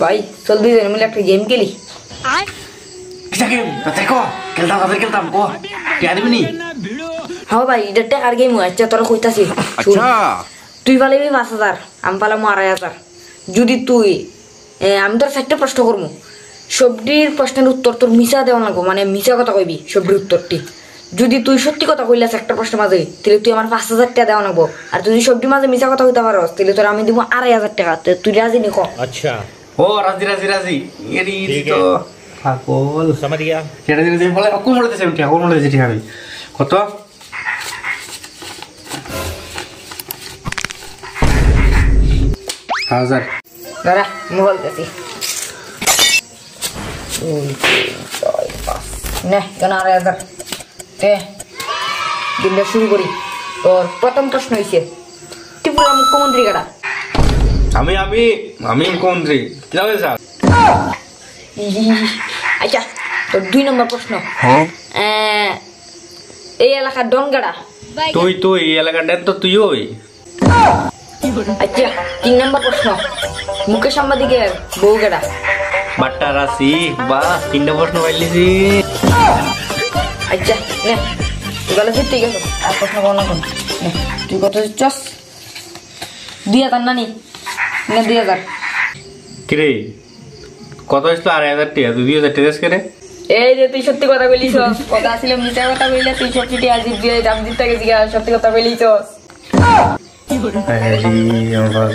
ভাই চল দুইজনে মিলে একটা গেম খেলি। কিসা গেম? তাতে কো খেলতাম কো টিয়া দিবি নি? হ্যাঁ ভাই এটা টাকার গেম। আচ্ছা তোরা কইতাছি, তুই পালাবি 5,000, আমি পালাম 2,500। যদি তুই আমি তোর 4টা প্রশ্ন করবো, সবটির প্রশ্নের উত্তর তোর মিশা দেওয়া লাগবো, মানে মিশা কথা কইবি সবটির উত্তরটি। যদি তুই সত্যি কথা কইলাস একটা প্রশ্নের মাঝে, তাহলে তুই আমার 5,000 টাকা দেওয়া লাগবো। আর তুই যদি সবটির মাঝে মিশা কথা কইতে পারস, তাহলে তোর আমি দিব 2,500 টাকা। তুই রাজি নি? अच्छा ও রাজি এরি তো পাগল समझ गया। সেটা দিন বলে কোমরে দিছে টিয়া কোমরে দিছে টিয়া আমি কত হাজার দাঁড়া মোবাইল দেখি। নে কেন 2,500 দিনটা শুরু করি। তোর প্রথম প্রশ্ন হয়েছে ত্রিপুরা মুখ্যমন্ত্রী কারা? আমি মুখ্যমন্ত্রী কিভাবে স্যার? আচ্ছা তোর 2 নম্বর প্রশ্ন, এই এলাকার ডন কারা? তুই এই এলাকার ডেন তো তুই ওই। আচ্ছা 3 নম্বর প্রশ্ন, মুকেশ আম্বানির বউ কারা? বাট্টা রাশি বা 3টা প্রশ্ন পাইলিছি। আচ্ছা নে তুই বলে ঠিক আছে, আর প্রশ্ন করো না কোন। তুই কত দিচ্ছস? 2,000 নানি নে 2,000। কিরে কত আসলো? 2,500 টাকা। তুই 2,000 টাকা করে এই যে তুই সত্যি কথা বলিস, কথা আসলে মিথ্যা কথা বললে তুই সত্যি আজিব দিয়ে দাম দিতে গেছি, সত্যি কথা বলিস। আমার